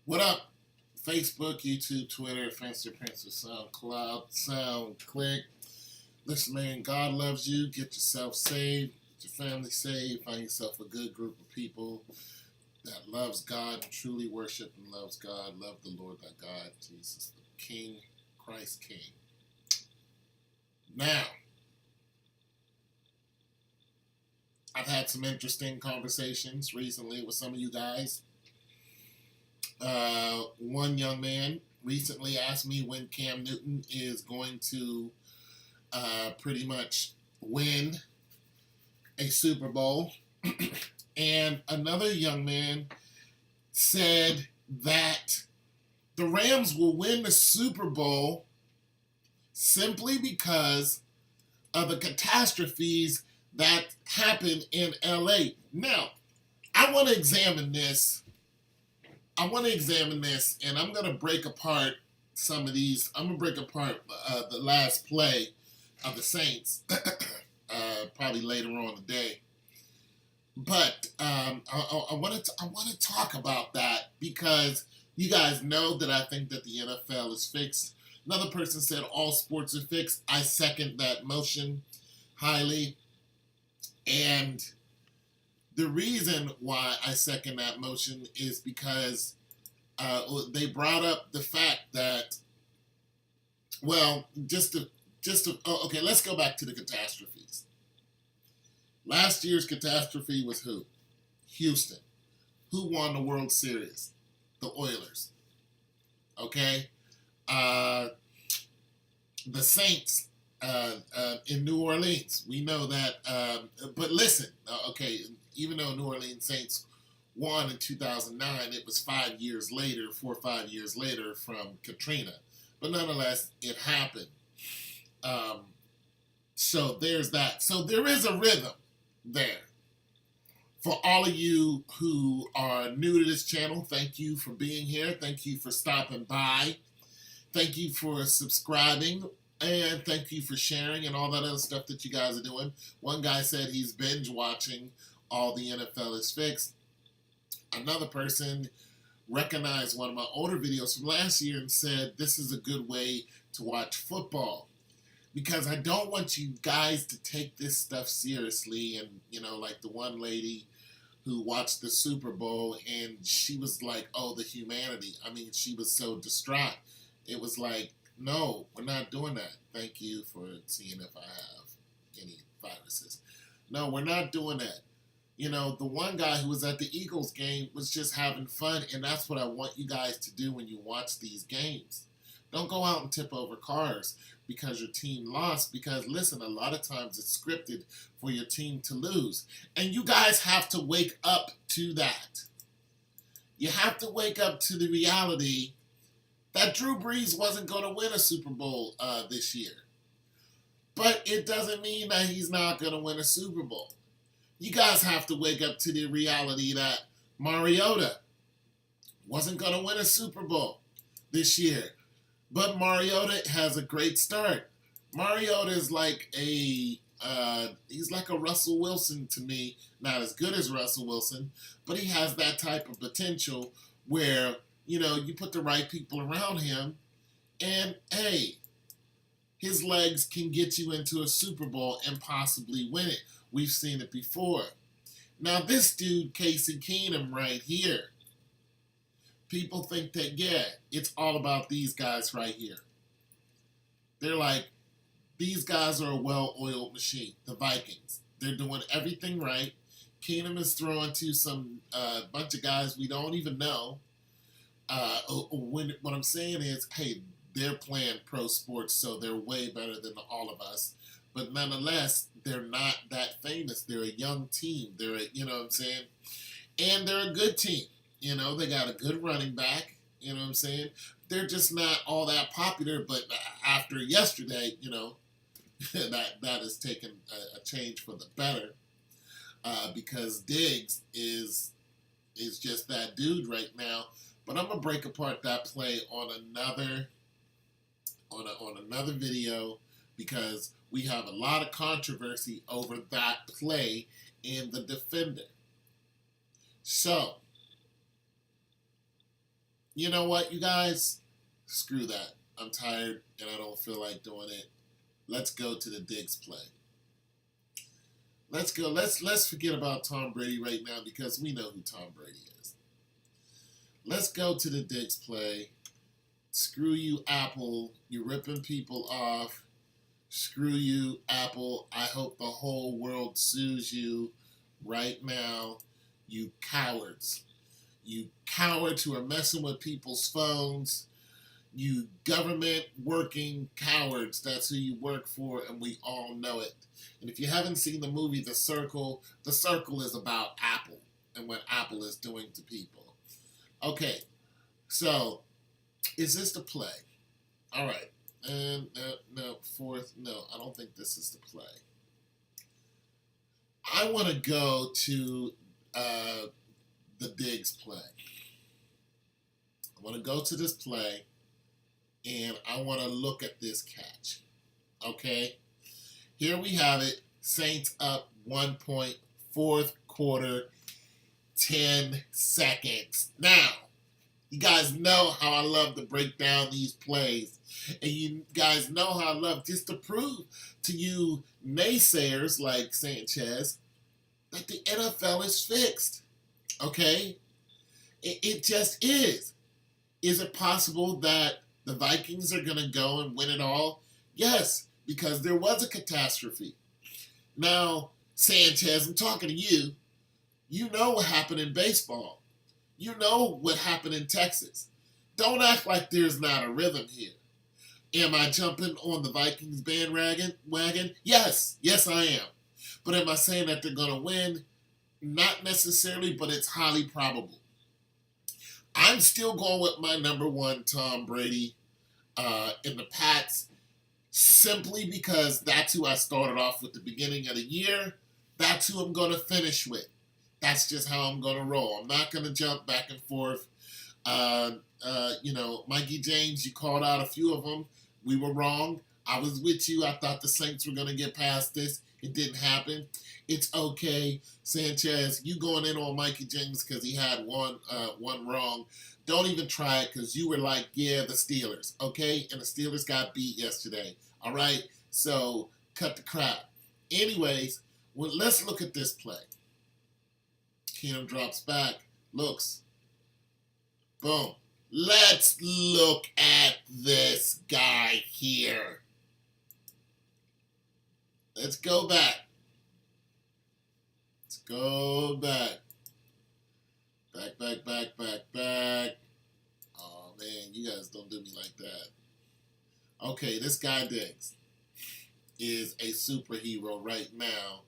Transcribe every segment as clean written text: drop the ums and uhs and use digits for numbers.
What up? Facebook, YouTube, Twitter, Friendster, Princess, SoundCloud, SoundClick. Listen, man, God loves you. Get yourself saved. Get your family saved. Find yourself a good group of people that loves God and truly worship and loves God. Love the Lord thy God, Jesus the King, Christ King. Now, I've had some interesting conversations recently with some of you guys. One young man recently asked me when Cam Newton is going to pretty much win a Super Bowl. And another young man said that the Rams will win the Super Bowl simply because of the catastrophes that happened in LA. Now, I want to examine this. And I'm going to break apart some of these. I'm going to break apart the last play of the Saints probably later on today. But I want to talk about that because you guys know that I think that the NFL is fixed. Another person said all sports are fixed. I second that motion highly. And the reason why I second that motion is because they brought up the fact that, well, okay, let's go back to the catastrophes. Last year's catastrophe was who? Houston. Who won the World Series? The Oilers. Okay? The Saints in New Orleans. We know that. But listen, okay, even though New Orleans Saints won in 2009, it was 4 or 5 years later from Katrina. But nonetheless, it happened. So there's that. So there is a rhythm there. For all of you who are new to this channel, thank you for being here. Thank you for stopping by. Thank you for subscribing. And thank you for sharing and all that other stuff that you guys are doing. One guy said he's binge watching All the NFL is Fixed. Another person recognized one of my older videos from last year and said this is a good way to watch football. Because I don't want you guys to take this stuff seriously. And, like the one lady who watched the Super Bowl and she was like, oh, the humanity. I mean, she was so distraught. It was like, no, we're not doing that. Thank you for seeing if I have any viruses. No, we're not doing that. The one guy who was at the Eagles game was just having fun, and that's what I want you guys to do when you watch these games. Don't go out and tip over cars because your team lost, because, listen, a lot of times it's scripted for your team to lose. And you guys have to wake up to that. You have to wake up to the reality that Drew Brees wasn't going to win a Super Bowl this year. But it doesn't mean that he's not going to win a Super Bowl. You guys have to wake up to the reality that Mariota wasn't going to win a Super Bowl this year. But Mariota has a great start. Mariota is like he's like a Russell Wilson to me. Not as good as Russell Wilson, but he has that type of potential where, you put the right people around him and, hey, his legs can get you into a Super Bowl and possibly win it. We've seen it before. Now, this dude, Casey Keenum, right here, people think that, yeah, it's all about these guys right here. They're like, these guys are a well-oiled machine, the Vikings. They're doing everything right. Keenum is throwing to some bunch of guys we don't even know. What I'm saying is, hey, they're playing pro sports, so they're way better than all of us. But nonetheless, they're not that famous. They're a young team. You know what I'm saying? And they're a good team. They got a good running back. You know what I'm saying? They're just not all that popular. But after yesterday, that has taken a change for the better. Because Diggs is just that dude right now. But I'm gonna break apart that play on another video because we have a lot of controversy over that play in the defender. So You know what, you guys? Screw that. I'm tired and I don't feel like doing it. Let's go to the Diggs play. Let's go. Let's forget about Tom Brady right now because we know who Tom Brady is. Let's go to the Diggs play. Screw you, Apple. You're ripping people off. Screw you, Apple. I hope the whole world sues you right now. You cowards. You cowards who are messing with people's phones. You government working cowards. That's who you work for, and we all know it. And if you haven't seen the movie The Circle is about Apple and what Apple is doing to people. Okay, so is this the play? All right. And no, fourth, no, I don't think this is the play. I want to go to the Diggs play. I want to go to this play, and I want to look at this catch. Okay? Here we have it. Saints up 1 point, fourth quarter, 10 seconds. Now, you guys know how I love to break down these plays. And you guys know how I love just to prove to you naysayers like Sanchez that the NFL is fixed. Okay? It just is. Is it possible that the Vikings are going to go and win it all? Yes, because there was a catastrophe. Now, Sanchez, I'm talking to you. You know what happened in baseball. You know what happened in Texas. Don't act like there's not a rhythm here. Am I jumping on the Vikings bandwagon? Yes, I am. But am I saying that they're going to win? Not necessarily, but it's highly probable. I'm still going with my number one, Tom Brady, in the Pats, simply because that's who I started off with the beginning of the year. That's who I'm going to finish with. That's just how I'm going to roll. I'm not going to jump back and forth. Mikey James, you called out a few of them. We were wrong. I was with you. I thought the Saints were going to get past this. It didn't happen. It's okay. Sanchez, you going in on Mikey James because he had one wrong. Don't even try it because you were like, yeah, the Steelers. Okay? And the Steelers got beat yesterday. All right? So cut the crap. Anyways, let's look at this play. Keenum drops back. Looks. Boom. Let's look at this guy here. Let's go back. Let's go back. Back. Oh, man, you guys don't do me like that. Okay, this guy Diggs is a superhero right now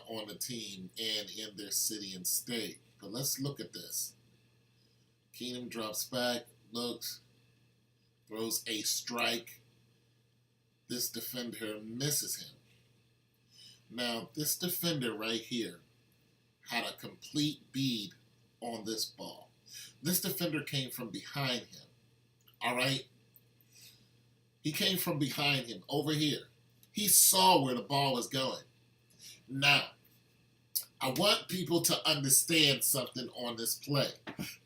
on the team and in their city and state. But let's look at this. Keenum drops back, looks, throws a strike. This defender misses him. Now, this defender right here had a complete bead on this ball. This defender came from behind him. All right? He came from behind him over here. He saw where the ball was going. Now, I want people to understand something on this play.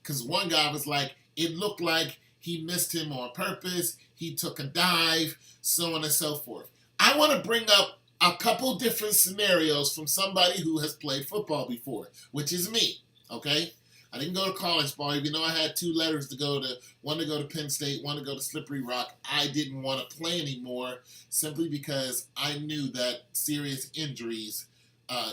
Because one guy was like, it looked like he missed him on purpose. He took a dive, so on and so forth. I want to bring up a couple different scenarios from somebody who has played football before, which is me, okay? I didn't go to college ball, even though I had two letters to go to, one to go to Penn State, one to go to Slippery Rock. I didn't want to play anymore simply because I knew that serious injuries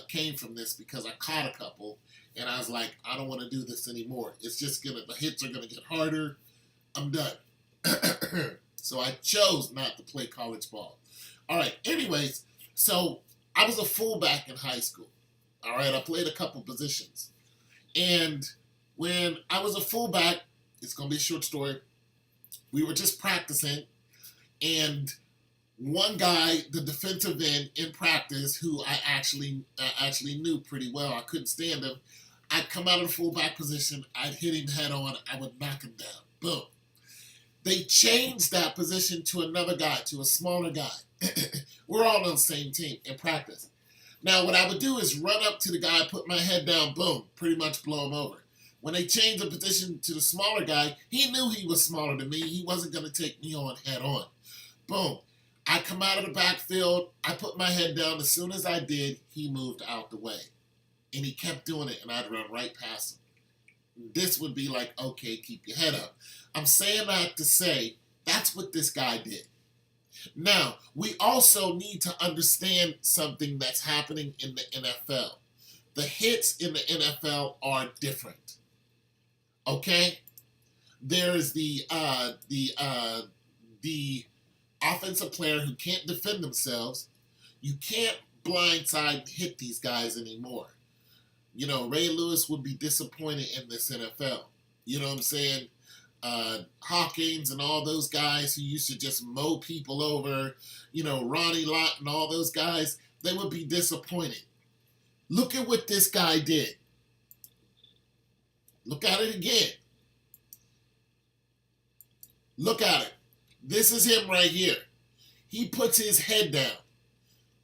came from this because I caught a couple, and I was like, I don't want to do this anymore. It's just the hits are going to get harder. I'm done. So I chose not to play college ball. All right, anyways, so I was a fullback in high school. All right, I played a couple positions. And when I was a fullback, it's going to be a short story, we were just practicing, and one guy, the defensive end in practice, who I actually knew pretty well, I couldn't stand him, I'd come out of the fullback position, I'd hit him head on, I would knock him down. Boom. They changed that position to another guy, to a smaller guy. We're all on the same team in practice. Now, what I would do is run up to the guy, put my head down, boom, pretty much blow him over. When they changed the position to the smaller guy, he knew he was smaller than me. He wasn't going to take me on head on. Boom. I come out of the backfield. I put my head down. As soon as I did, he moved out the way. And he kept doing it, and I'd run right past him. This would be like, okay, keep your head up. I'm saying that to say that's what this guy did. Now, we also need to understand something that's happening in the NFL. The hits in the NFL are different. Okay? There's the offensive player who can't defend themselves. You can't blindside and hit these guys anymore. You know, Ray Lewis would be disappointed in this NFL. You know what I'm saying? Hawkins and all those guys who used to just mow people over, you know, Ronnie Lott and all those guys, they would be disappointed. Look at what this guy did. Look at it again. Look at it. This is him right here. He puts his head down.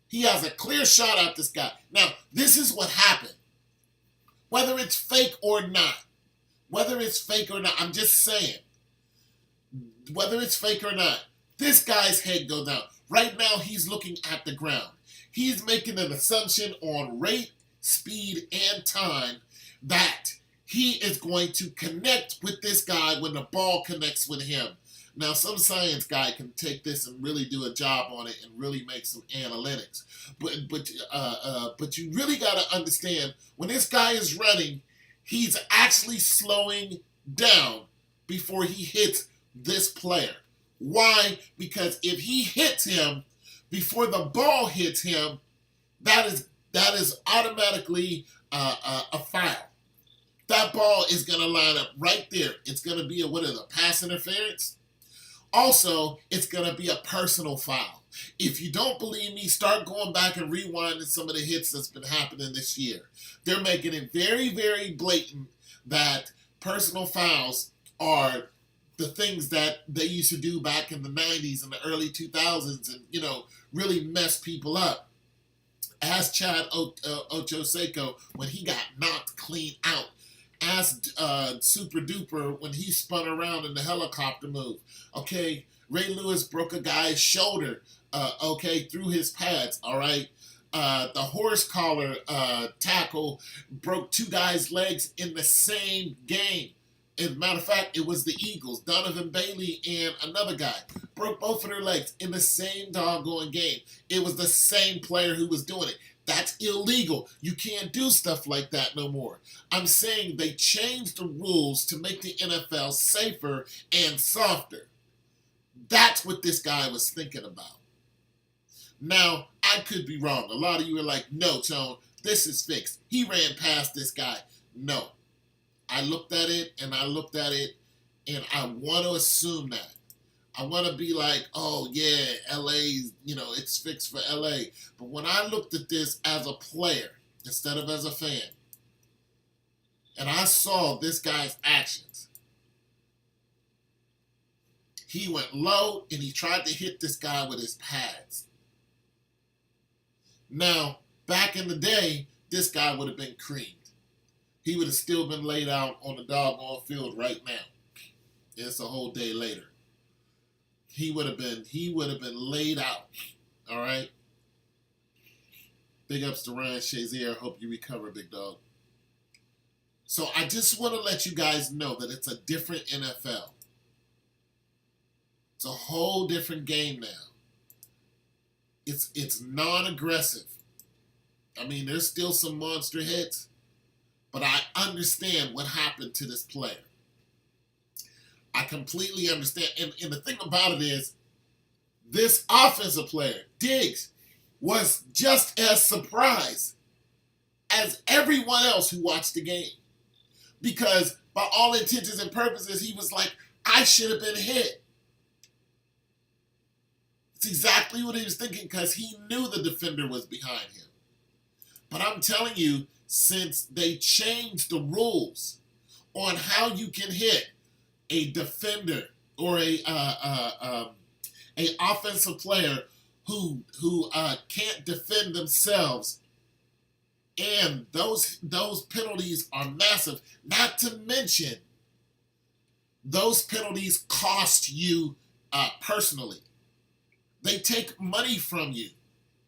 He has a clear shot at this guy. Now, this is what happened. Whether it's fake or not. Whether it's fake or not. I'm just saying. Whether it's fake or not. This guy's head goes down. Right now, he's looking at the ground. He's making an assumption on rate, speed, and time that he is going to connect with this guy when the ball connects with him. Now, some science guy can take this and really do a job on it and really make some analytics. But you really got to understand, when this guy is running, he's actually slowing down before he hits this player. Why? Because if he hits him before the ball hits him, that is automatically a foul. That ball is going to line up right there. It's going to be a pass interference? Also, it's going to be a personal foul. If you don't believe me, start going back and rewinding some of the hits that's been happening this year. They're making it very, very blatant that personal fouls are the things that they used to do back in the 90s and the early 2000s and, you know, really mess people up. Ask Chad Ochocinco when he got knocked clean out. Ask Super Duper when he spun around in the helicopter move. Okay, Ray Lewis broke a guy's shoulder, through his pads, all right? The horse collar tackle broke two guys' legs in the same game. As a matter of fact, it was the Eagles, Donovan Bailey and another guy, broke both of their legs in the same doggone game. It was the same player who was doing it. That's illegal. You can't do stuff like that no more. I'm saying they changed the rules to make the NFL safer and softer. That's what this guy was thinking about. Now, I could be wrong. A lot of you are like, no, Tone, this is fixed. He ran past this guy. No. I looked at it, and I want to assume that. I want to be like, oh, yeah, LA's, it's fixed for LA. But when I looked at this as a player instead of as a fan, and I saw this guy's actions, he went low, and he tried to hit this guy with his pads. Now, back in the day, this guy would have been creamed. He would have still been laid out on the doggone field right now. It's a whole day later. He would have been laid out. All right. Big ups to Ryan Shazier. Hope you recover, big dog. So I just want to let you guys know that it's a different NFL. It's a whole different game now. It's non-aggressive. I mean, there's still some monster hits, but I understand what happened to this player. I completely understand. And the thing about it is, this offensive player, Diggs, was just as surprised as everyone else who watched the game. Because by all intents and purposes, he was like, I should have been hit. It's exactly what he was thinking because he knew the defender was behind him. But I'm telling you, since they changed the rules on how you can hit a defender or a offensive player who can't defend themselves, And those penalties are massive. Not to mention, those penalties cost you personally. They take money from you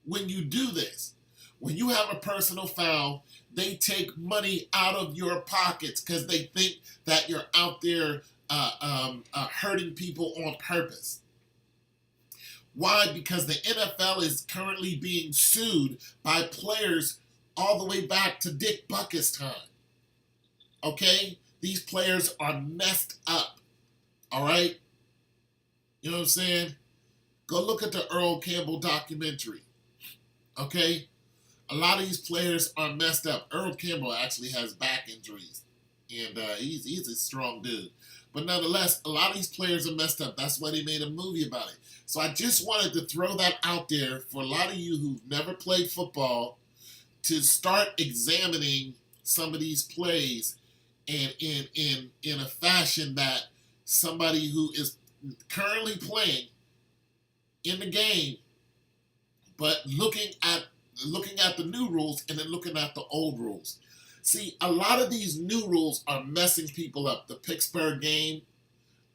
when you do this. When you have a personal foul, they take money out of your pockets because they think that you're out there hurting people on purpose. Why? Because the NFL is currently being sued by players all the way back to Dick Buckus time. Okay? These players are messed up. All right? You know what I'm saying? Go look at the Earl Campbell documentary. Okay? A lot of these players are messed up. Earl Campbell actually has back injuries. And he's a strong dude. But nonetheless, a lot of these players are messed up. That's why they made a movie about it. So I just wanted to throw that out there for a lot of you who've never played football to start examining some of these plays and in a fashion that somebody who is currently playing in the game, but looking at the new rules and then looking at the old rules. See, a lot of these new rules are messing people up. The Pittsburgh game,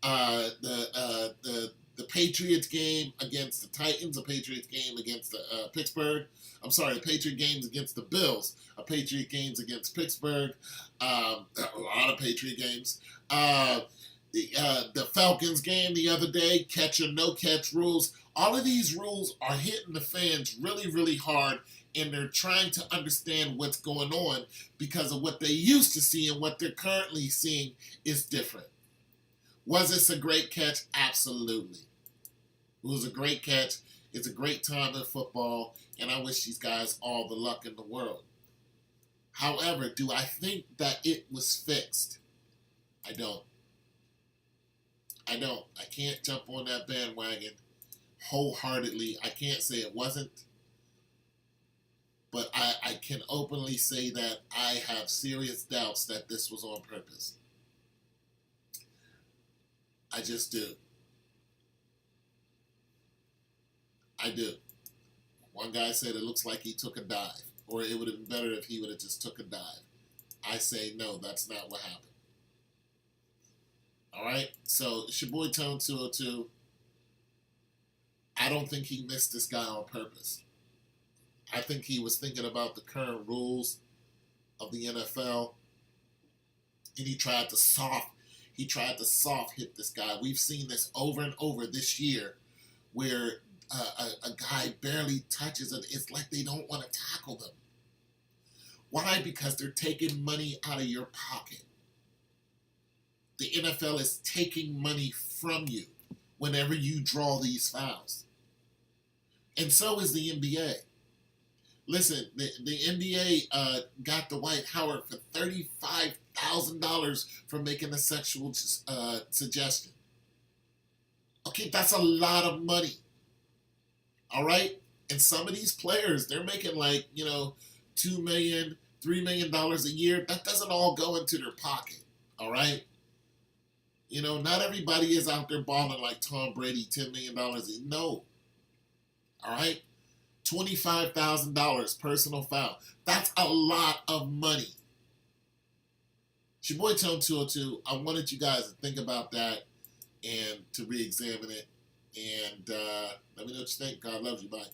the Patriots game against the Titans, the Patriots game against the Pittsburgh. I'm sorry, the Patriot games against the Bills, a Patriot games against Pittsburgh, a lot of Patriot games. The Falcons game the other day, catch or no catch rules. All of these rules are hitting the fans really, really hard, and they're trying to understand what's going on because of what they used to see and what they're currently seeing is different. Was this a great catch? Absolutely. It was a great catch. It's a great time in football, and I wish these guys all the luck in the world. However, do I think that it was fixed? I don't. I can't jump on that bandwagon wholeheartedly. I can't say it wasn't. But I can openly say that I have serious doubts that this was on purpose. I just do. I do. One guy said it looks like he took a dive, or it would have been better if he would have just took a dive. I say no, that's not what happened. All right? So it's your boy Tone 202. I don't think he missed this guy on purpose. I think he was thinking about the current rules of the NFL, and he tried to soft hit this guy. We've seen this over and over this year, where a guy barely touches it. It's like they don't want to tackle them. Why? Because they're taking money out of your pocket. The NFL is taking money from you whenever you draw these fouls. And so is the NBA. Listen, the NBA got Dwight Howard for $35,000 for making a sexual suggestion. Okay, that's a lot of money. All right? And some of these players, they're making like, $2 million, $3 million a year. That doesn't all go into their pocket. All right? Not everybody is out there balling like Tom Brady, $10 million. No. All right? $25,000 personal foul. That's a lot of money. It's your boy Tone 202. I wanted you guys to think about that and to re-examine it. And let me know what you think. God loves you. Bye.